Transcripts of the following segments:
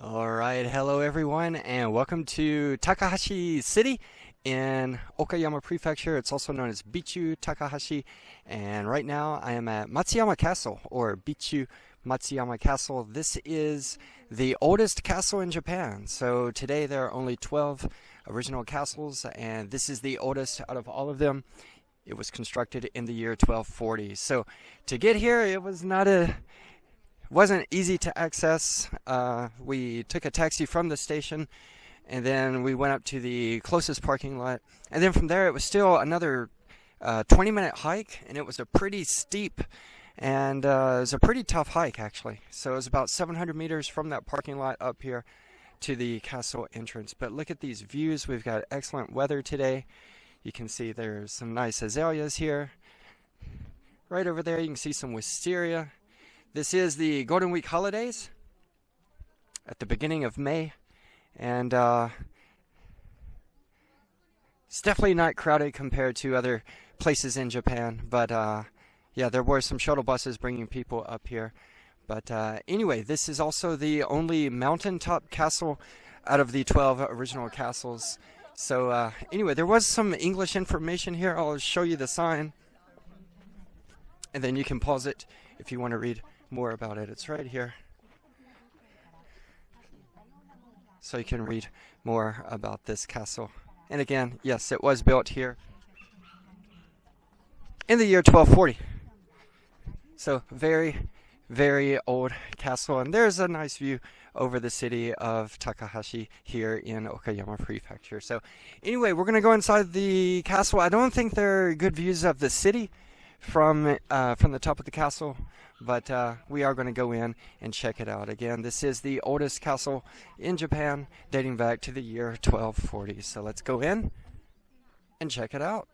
All right, hello everyone, and welcome to Takahashi City in Okayama Prefecture. It's also known as Bitchu-Takahashi, and right now I am at Matsuyama Castle, or Bitchu-Matsuyama Castle. This is the oldest castle in Japan. So today there are only 12 original castles, and this is the oldest out of all of them. It was constructed in the year 1240. So to get here, it wasn't easy to access. We took a taxi from the station, and then we went up to the closest parking lot, and then from there it was still another 20-minute hike, and it was a pretty steep and it was a pretty tough hike actually. So it was about 700 meters from that parking lot up here to the castle entrance. But look at these views. We've got excellent weather today. You can see there's some nice azaleas here. Right over there you can see some wisteria. This is the Golden Week holidays at the beginning of May, and it's definitely not crowded compared to other places in Japan, but yeah, there were some shuttle buses bringing people up here. But anyway, this is also the only mountaintop castle out of the 12 original castles. So anyway, there was some English information here. I'll show you the sign, and then you can pause it if you want to read more about it. It's right here, so you can read more about this castle. And again, yes, it was built here in the year 1240. So very, very old castle, and there's a nice view over the city of Takahashi here in Okayama Prefecture. So anyway, we're gonna go inside the castle. I don't think there are good views of the city from the top of the castle, but we are going to go in and check it out. Again, this is the oldest castle in Japan, dating back to the year 1240. So let's go in and check it out.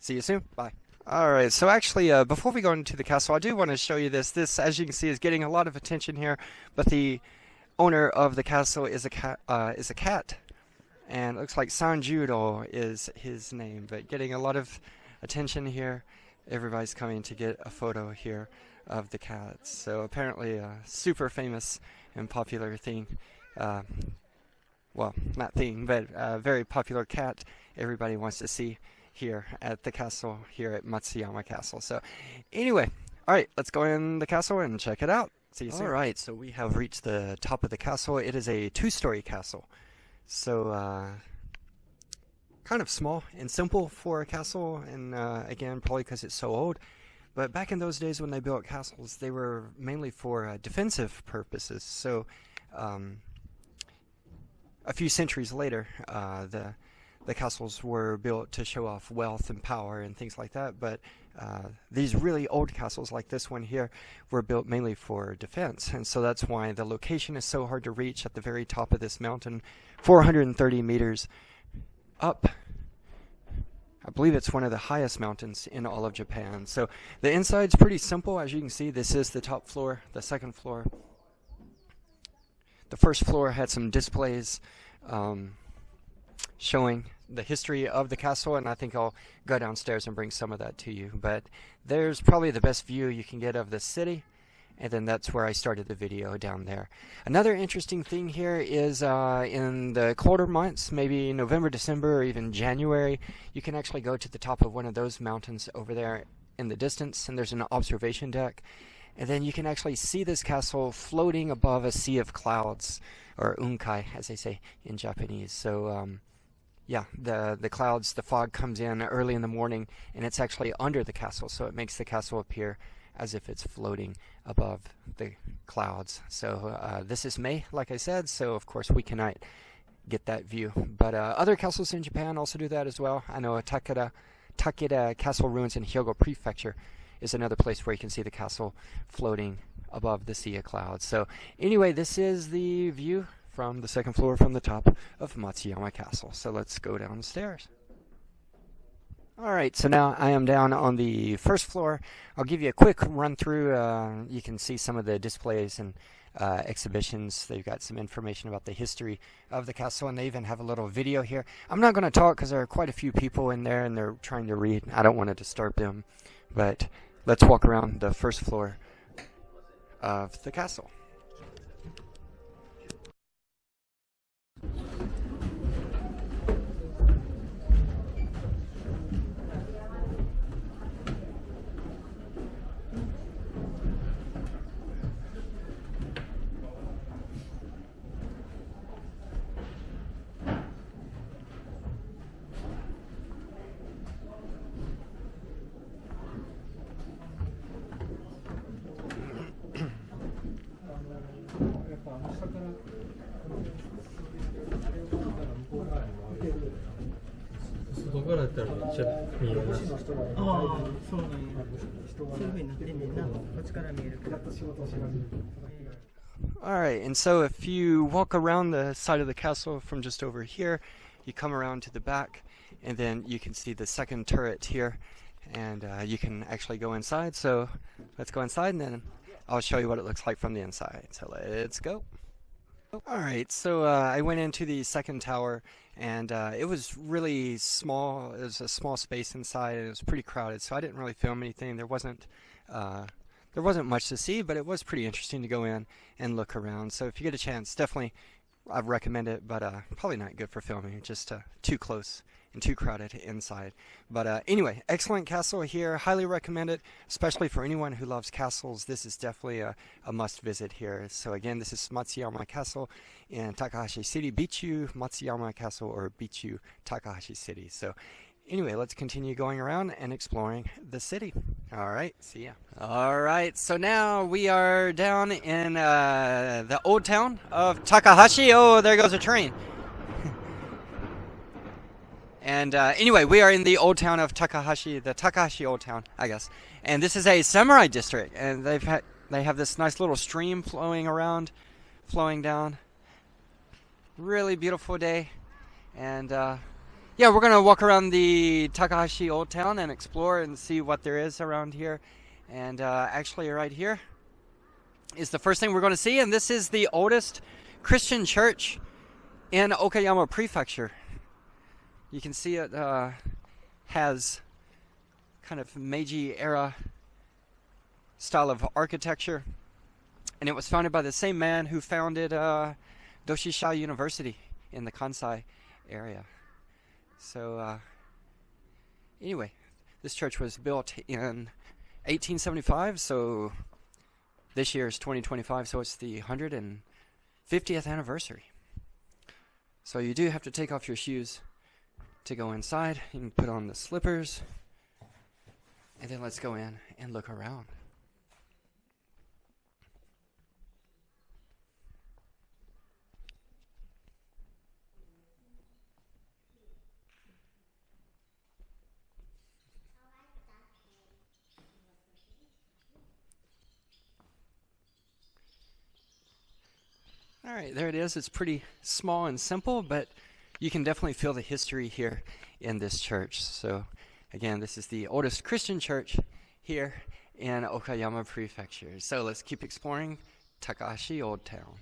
See you soon. Bye. Alright, so actually before we go into the castle, I do want to show you this. This, as you can see, is getting a lot of attention here, but the owner of the castle is a cat, and it looks like Sanじゅーろーis his name, but getting a lot of attention here. Everybody's coming to get a photo here of the cats. So apparently a super famous and popular thing. Well, not thing, but a very popular cat everybody wants to see here at the castle, here at Matsuyama Castle. So anyway, alright, let's go in the castle and check it out. See you soon. Alright, so we have reached the top of the castle. It is a two-story castle. So kind of small and simple for a castle, and again, probably because it's so old. But back in those days when they built castles, they were mainly for defensive purposes. So a few centuries later, the castles were built to show off wealth and power and things like that. But these really old castles like this one here were built mainly for defense. And so that's why the location is so hard to reach at the very top of this mountain, 430 meters up. I believe it's one of the highest mountains in all of Japan. So the inside's pretty simple. As you can see, this is the top floor, the second floor. The first floor had some displays showing the history of the castle, and I think I'll go downstairs and bring some of that to you. But there's probably the best view you can get of the city. And then that's where I started the video, down there. Another interesting thing here is in the colder months, maybe November, December, or even January, you can actually go to the top of one of those mountains over there in the distance, and there's an observation deck. And then you can actually see this castle floating above a sea of clouds, or unkai, as they say in Japanese. So yeah, the clouds, the fog comes in early in the morning, and it's actually under the castle, so it makes the castle appear as if it's floating above the clouds. So this is May, like I said, so of course we cannot get that view. But other castles in Japan also do that as well. I know Takeda Castle Ruins in Hyogo Prefecture is another place where you can see the castle floating above the sea of clouds. So anyway, this is the view from the second floor from the top of Matsuyama Castle. So let's go downstairs. Alright, so now I am down on the first floor. I'll give you a quick run through. You can see some of the displays and exhibitions. They've got some information about the history of the castle, and they even have a little video here. I'm not going to talk because there are quite a few people in there and they're trying to read. I don't want to disturb them, but let's walk around the first floor of the castle. 外からやったらめっちゃ見えます。ああ、そうなんや。そういう風になってんねんな。こっちから見えるけど。Alright, and so if you walk around the side of the castle from just over here, you come around to the back, and then you can see the second turret here, and you can actually go inside. So let's go inside, and then I'll show you what it looks like from the inside. So let's go. Alright, so I went into the second tower, and it was really small. It was a small space inside, and it was pretty crowded, so I didn't really film anything. There wasn't much to see, but it was pretty interesting to go in and look around. So if you get a chance, definitely I'd recommend it, but probably not good for filming, just too close and too crowded inside. But anyway, excellent castle here. Highly recommend it, especially for anyone who loves castles. This is definitely a must visit here. So again, this is Matsuyama Castle in Takahashi City, Bitchu-Matsuyama Castle, or Bitchu-Takahashi City. So anyway, let's continue going around and exploring the city. Alright, see ya. Alright, so now we are down in the old town of Takahashi. Oh, there goes a train. And anyway, we are in the old town of Takahashi, the Takahashi old town, I guess. And this is a samurai district, and they have this nice little stream flowing down. Really beautiful day. And yeah, we're going to walk around the Takahashi Old Town and explore and see what there is around here. And actually right here is the first thing we're going to see. And this is the oldest Christian church in Okayama Prefecture. You can see it has kind of Meiji era style of architecture. And it was founded by the same man who founded Doshisha University in the Kansai area. So anyway, this church was built in 1875, so this year is 2025, so it's the 150th anniversary. So you do have to take off your shoes to go inside. You can put on the slippers, and then let's go in and look around. Alright, there it is. It's pretty small and simple, but you can definitely feel the history here in this church. So again, this is the oldest Christian church here in Okayama Prefecture. So let's keep exploring Takahashi Old Town.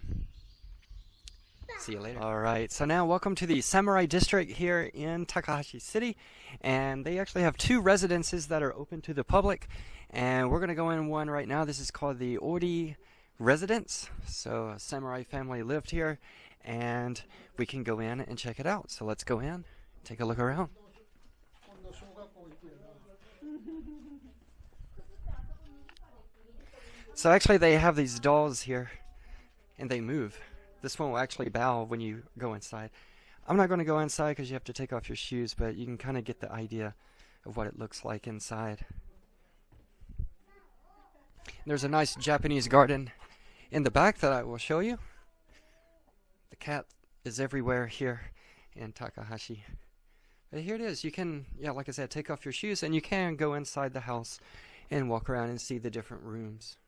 See you later. Alright, so now welcome to the Samurai District here in Takahashi City. And they actually have two residences that are open to the public. And we're going to go in one right now. This is called the Orii Residence. So a samurai family lived here, and we can go in and check it out. So let's go in, take a look around. So actually they have these dolls here, and they move. This one will actually bow when you go inside. I'm not going to go inside because you have to take off your shoes, but you can kind of get the idea of what it looks like inside. There's a nice Japanese garden in the back that I will show you. The cat is everywhere here in Takahashi. But here it is. You can, yeah, like I said, take off your shoes, and you can go inside the house and walk around and see the different rooms.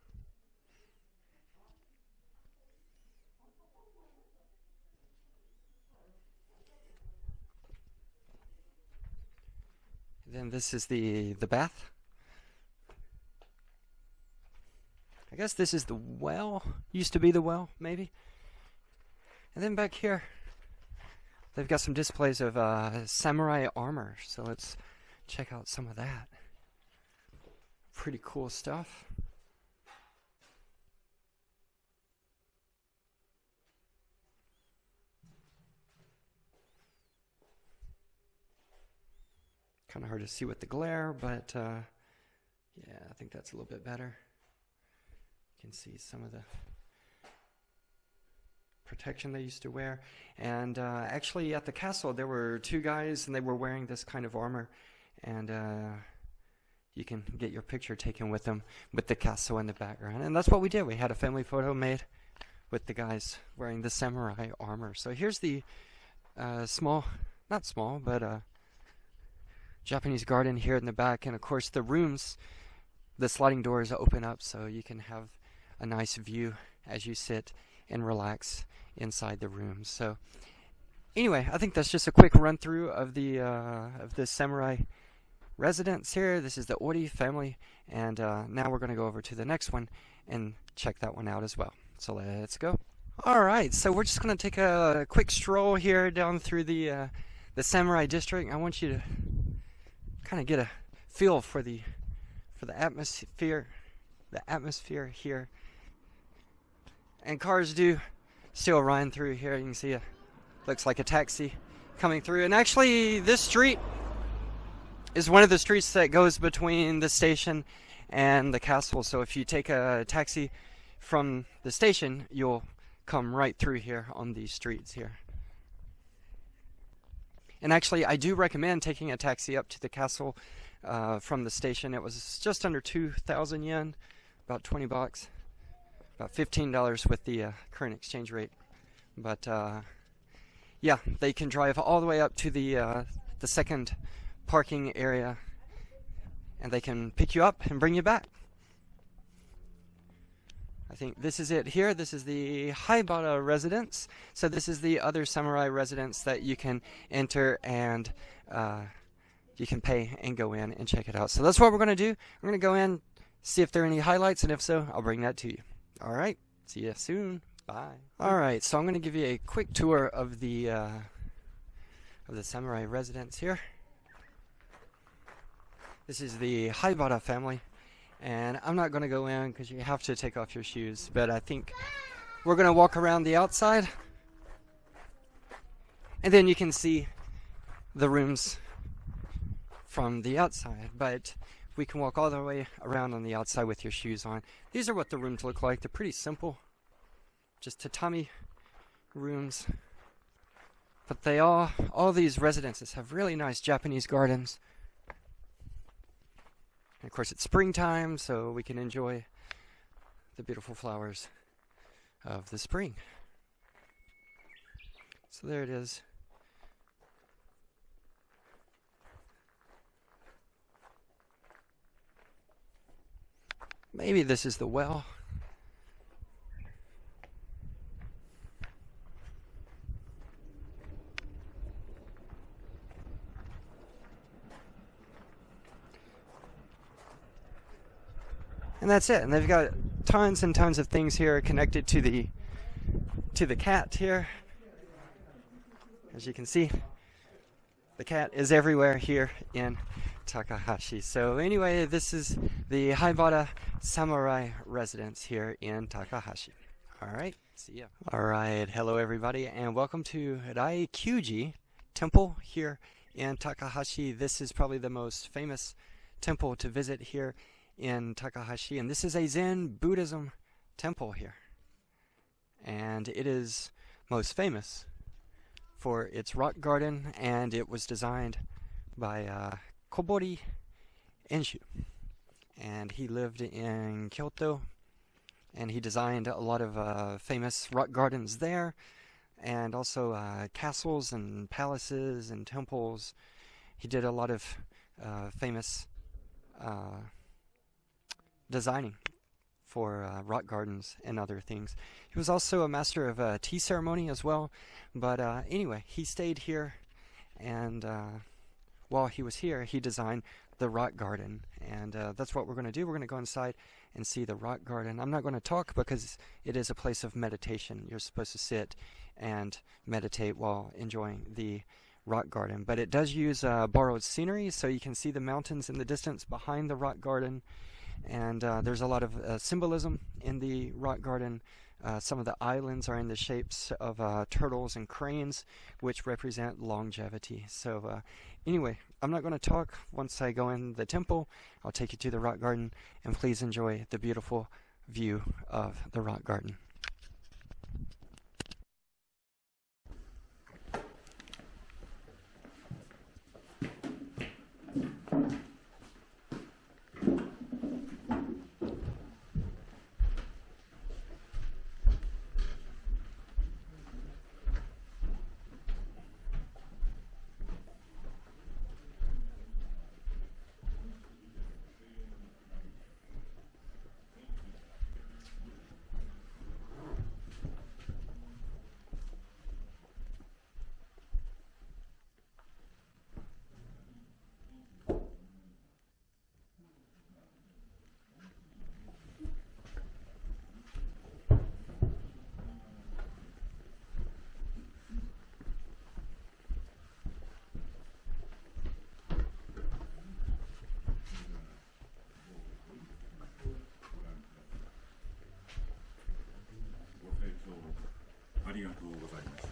Then this is the bath. I guess this is the well. Used to be the well, maybe. And then back here, they've got some displays of samurai armor. So let's check out some of that. Pretty cool stuff. Kind of hard to see with the glare, but yeah, I think that's a little bit better. You can see some of the protection they used to wear. And actually at the castle there were two guys, and they were wearing this kind of armor, and you can get your picture taken with them with the castle in the background. And that's what we did. We had a family photo made with the guys wearing the samurai armor. So here's the small, not small, but Japanese garden here in the back, and of course the rooms, the sliding doors open up so you can have a nice view as you sit and relax inside the rooms. So anyway, I think that's just a quick run through of the samurai residence here. This is the Orii family, and now we're going to go over to the next one and check that one out as well. So let's go. Alright, so we're just going to take a quick stroll here down through the samurai district. I want you to kind of get a feel for the atmosphere here. And cars do still run through here. You can see it looks like a taxi coming through. And actually, this street is one of the streets that goes between the station and the castle. So if you take a taxi from the station, you'll come right through here on these streets here. And actually, I do recommend taking a taxi up to the castle from the station. It was just under 2,000 yen, about 20 bucks, about $15 with the current exchange rate. But yeah, they can drive all the way up to the second parking area, and they can pick you up and bring you back. I think this is it here. This is the Haibara Residence. So this is the other samurai residence that you can enter, and you can pay and go in and check it out. So that's what we're going to do. We're going to go in, see if there are any highlights, and if so, I'll bring that to you. All right. See you soon. Bye. All right. So I'm going to give you a quick tour of the samurai residence here. This is the Haibara family. And I'm not going to go in because you have to take off your shoes, but I think we're going to walk around the outside, and then you can see the rooms from the outside. But we can walk all the way around on the outside with your shoes on. These are what the rooms look like. They're pretty simple, just tatami rooms. But they all these residences have really nice Japanese gardens. And of course, it's springtime, so we can enjoy the beautiful flowers of the spring. So there it is. Maybe this is the well. And that's it. And they've got tons and tons of things here connected to the cat here. As you can see, the cat is everywhere here in Takahashi. So anyway, this is the Haibara Samurai Residence here in Takahashi. All right, see ya. All right, hello everybody, and welcome to Raikyuji Temple here in Takahashi. This is probably the most famous temple to visit here in Takahashi, and this is a Zen Buddhism temple here, and it is most famous for its rock garden, and it was designed by Kobori Enshu, and he lived in Kyoto, and he designed a lot of famous rock gardens there, and also castles and palaces and temples. He did a lot of famous designing for rock gardens and other things. He was also a master of tea ceremony as well, but anyway, he stayed here, and while he was here, he designed the rock garden, and that's what we're going to do. We're going to go inside and see the rock garden. I'm not going to talk because it is a place of meditation. You're supposed to sit and meditate while enjoying the rock garden, but it does use borrowed scenery, so you can see the mountains in the distance behind the rock garden. And there's a lot of symbolism in the rock garden. Some of the islands are in the shapes of turtles and cranes, which represent longevity. So anyway, I'm not going to talk. Once I go in the temple, I'll take you to the rock garden, and please enjoy the beautiful view of the rock garden. ありがとうございました。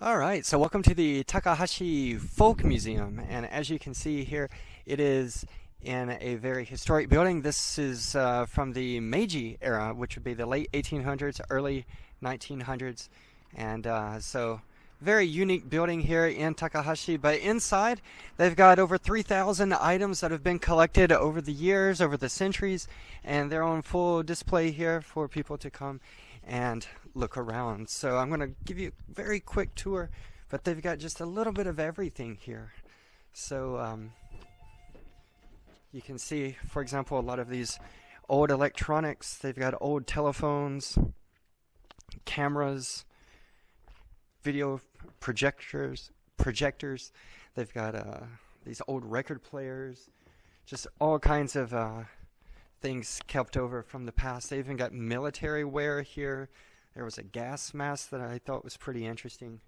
All right, so welcome to the Takahashi Folk Museum, and as you can see here, it is in a very historic building. This is from the Meiji era, which would be the late 1800s, early 1900s, and so very unique building here in Takahashi. But inside, they've got over 3,000 items that have been collected over the years, over the centuries, and they're on full display here for people to come and look around. So I'm going to give you a very quick tour, but they've got just a little bit of everything here. So you can see, for example, a lot of these old electronics. They've got old telephones, cameras, video projectors. They've got these old record players, just all kinds of things kept over from the past. They even got military wear here. There was a gas mask that I thought was pretty interesting.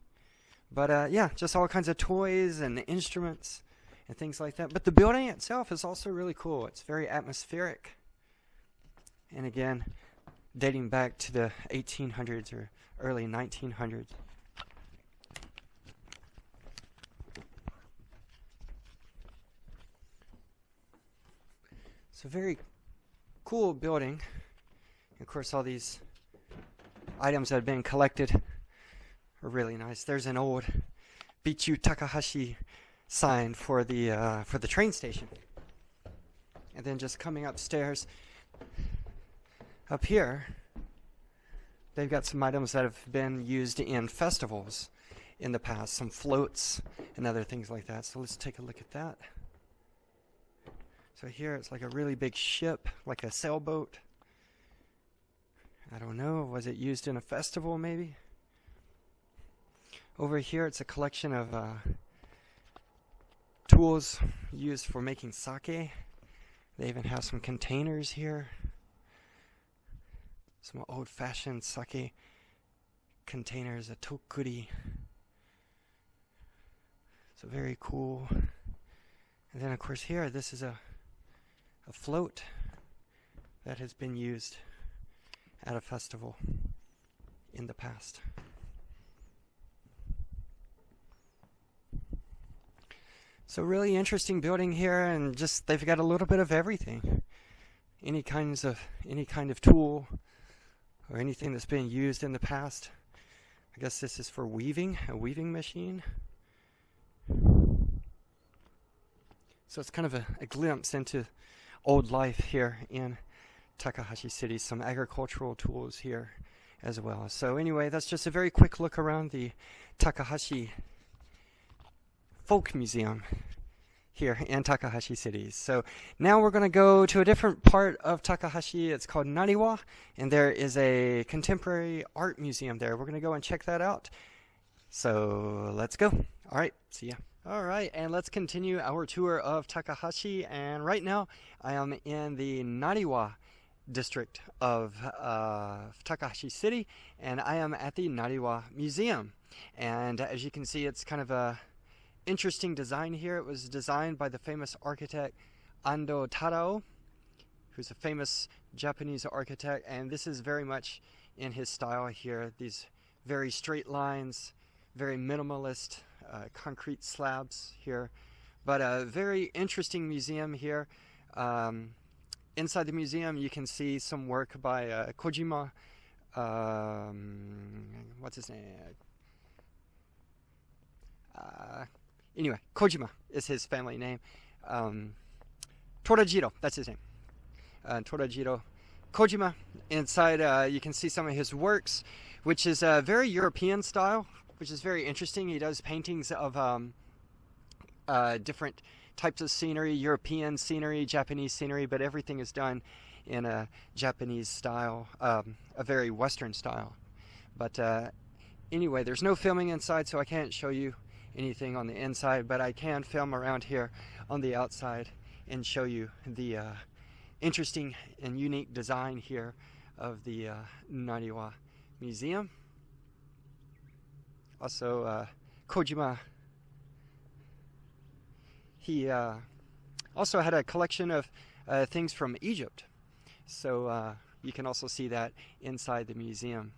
But yeah, just all kinds of toys and instruments and things like that. But the building itself is also really cool. It's very atmospheric. And again, dating back to the 1800s or early 1900s. It's a very cool building. Of course, all these items that have been collected are really nice. There's an old Bitchu-Takahashi sign for the train station. And then just coming upstairs, up here, they've got some items that have been used in festivals in the past, some floats and other things like that. So let's take a look at that. So here it's like a really big ship, like a sailboat. I don't know, was it used in a festival maybe? Over here it's a collection of tools used for making sake. They even have some containers here. Some old-fashioned sake containers, a tokuri. So very cool. And then of course here, this is a float that has been used at a festival in the past. So really interesting building here, and just they've got a little bit of everything. Any kind of tool or anything that's been used in the past. I guess this is for weaving, a weaving machine. So it's kind of a glimpse into old life here in Takahashi City. Some agricultural tools here as well. So anyway, that's just a very quick look around the Takahashi Folk Museum here in Takahashi City. So now we're going to go to a different part of Takahashi. It's called Nariwa, and there is a contemporary art museum there. We're going to go and check that out. So let's go. All right, see ya. All right, and let's continue our tour of Takahashi. And right now I am in the Nariwa district of Takahashi City, and I am at the Nariwa Museum. And as you can see, it's kind of a interesting design here. It was designed by the famous architect Ando Tadao, who's a famous Japanese architect, and this is very much in his style here. These very straight lines, very minimalist concrete slabs here, but a very interesting museum here. Inside the museum you can see some work by Kojima, what's his name? Anyway, Kojima is his family name. Torajiro, that's his name. Torajiro Kojima. Inside you can see some of his works, which is very European style, which is very interesting. He does paintings of different types of scenery, European scenery, Japanese scenery, but everything is done in a Japanese style, a very Western style. But anyway, there's no filming inside, so I can't show you anything on the inside, but I can film around here on the outside and show you the interesting and unique design here of the Nariwa Museum. Also, Kojima, he also had a collection of things from Egypt, so you can also see that inside the museum.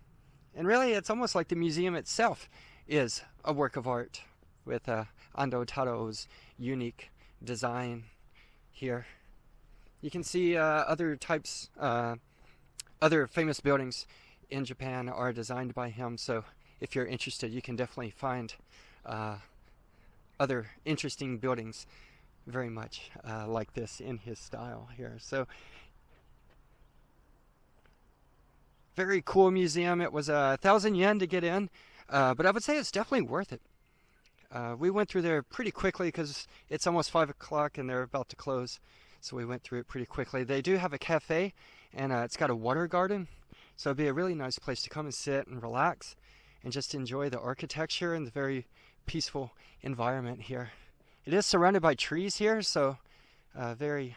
And really, it's almost like the museum itself is a work of art with Ando Taro's unique design here. You can see other types, other famous buildings in Japan are designed by him, so if you're interested, you can definitely find other interesting buildings very much like this in his style here. So very cool museum. It was 1,000 yen to get in, but I would say it's definitely worth it. We went through there pretty quickly because it's almost 5 o'clock and they're about to close, so we went through it pretty quickly. They do have a cafe, and it's got a water garden, so it'd be a really nice place to come and sit and relax and just enjoy the architecture and the very peaceful environment here. It is surrounded by trees here, so very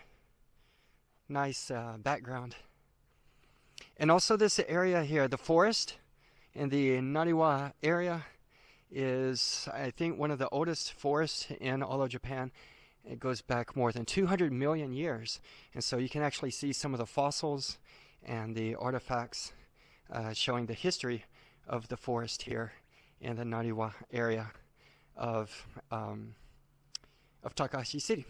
nice background. And also this area here, the forest in the Nariwa area, is I think one of the oldest forests in all of Japan. It goes back more than 200 million years, and so you can actually see some of the fossils and the artifacts showing the history of the forest here in the Nariwa area of Takahashi City.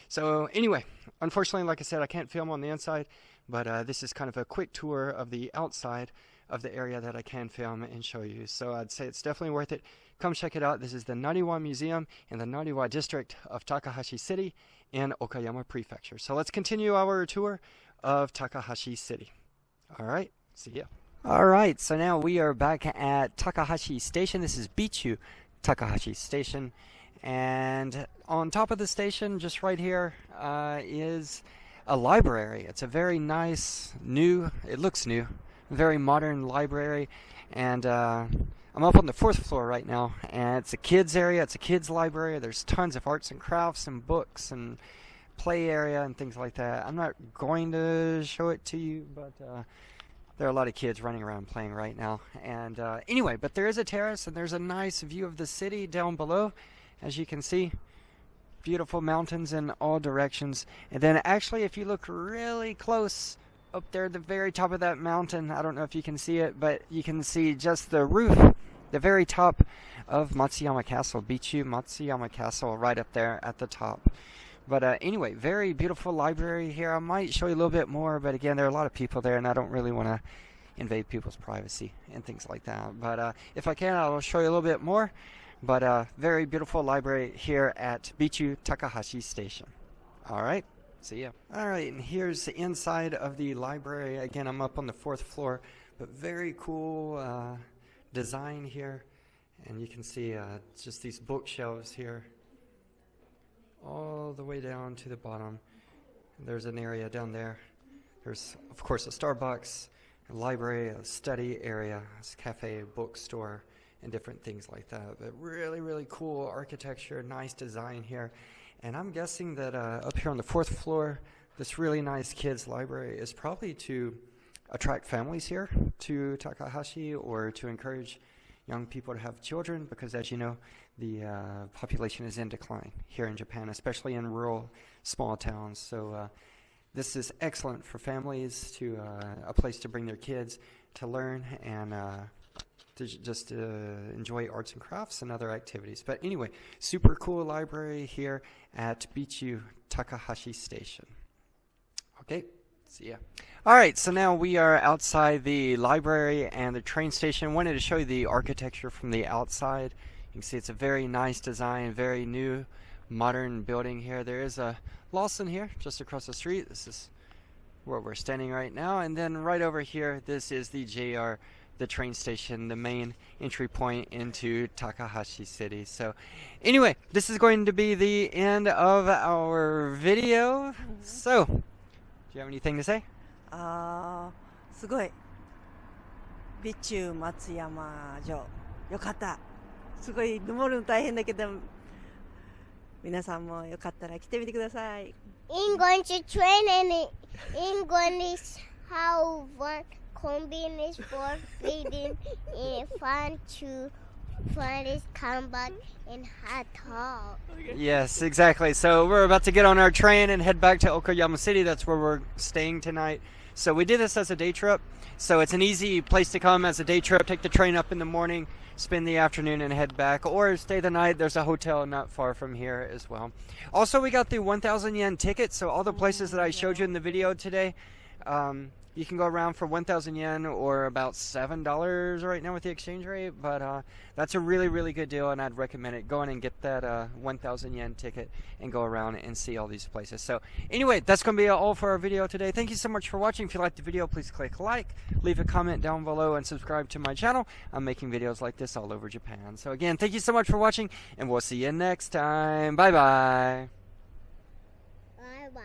So anyway, unfortunately, like I said, I can't film on the inside, but this is kind of a quick tour of the outside of the area that I can film and show you. So I'd say it's definitely worth it. Come check it out. This is the Nariwa Museum in the Nariwa district of Takahashi City in Okayama Prefecture. So let's continue our tour of Takahashi City. All right, see ya. All right, so now we are back at Takahashi Station. This is Bitchu-Takahashi Station. And on top of the station, just right here, is a library. It's a very nice, new, it looks new, very modern library. And I'm up on the 4th floor right now, and it's a kids area, it's a kids library. There's tons of arts and crafts and books and play area and things like that. I'm not going to show it to you, but there are a lot of kids running around playing right now. And anyway, but there is a terrace, and there's a nice view of the city down below, as you can see. Beautiful mountains in all directions. And then actually, if you look really close up there at the very top of that mountain, I don't know if you can see it, but you can see just the roof, the very top of Matsuyama Castle, Bitchu-Matsuyama Castle, right up there at the top. But anyway, very beautiful library here. I might show you a little bit more, but again, there are a lot of people there, and I don't really want to invade people's privacy and things like that. But if I can, I'll show you a little bit more. But very beautiful library here at Bitchu-Takahashi Station. All right, see ya. All right, and here's the inside of the library. Again, I'm up on the 4th floor, but very cool design here. And you can see just these bookshelves here all the way down to the bottom. There's an area down there. There's, of course, a Starbucks, a library, a study area, a cafe, bookstore, and different things like that. But really, really cool architecture, nice design here. And I'm guessing that up here on the 4th floor, this really nice kids library is probably to attract families here to Takahashi, or to encourage young people to have children, because as you know, the population is in decline here in Japan, especially in rural small towns. So this is excellent for families, to a place to bring their kids to learn and to just enjoy arts and crafts and other activities. But anyway, super cool library here at Bitchu-Takahashi Station. Okay, see ya. All right, so now we are outside the library and the train station. Wanted to show you the architecture from the outside. You can see it's a very nice design, very new, modern building here. There is a Lawson here just across the street. This is where we're standing right now. And then right over here, this is the JR the train station, the main entry point into Takahashi City. So anyway, this is going to be the end of our video. So, do you have anything to say? すごい備中松山城よかった。すごい登るの大変だけど皆さんもよかったら来てみてください。Going to train and English how one combines for feeding in fun to find his combat in hot tall. Yes, exactly. So we're about to get on our train and head back to Okayama City. That's where we're staying tonight. So we did this as a day trip. So it's an easy place to come as a day trip. Take the train up in the morning, spend the afternoon, and head back. Or stay the night. There's a hotel not far from here as well. Also, we got the 1,000 yen ticket. So all the places that I showed you in the video today, you can go around for 1,000 yen or about $7 right now with the exchange rate. But that's a really, really good deal, and I'd recommend it. Go in and get that 1,000 yen ticket and go around and see all these places. So anyway, that's going to be all for our video today. Thank you so much for watching. If you liked the video, please click like, leave a comment down below, and subscribe to my channel. I'm making videos like this all over Japan. So again, thank you so much for watching, and we'll see you next time. Bye-bye. Bye bye.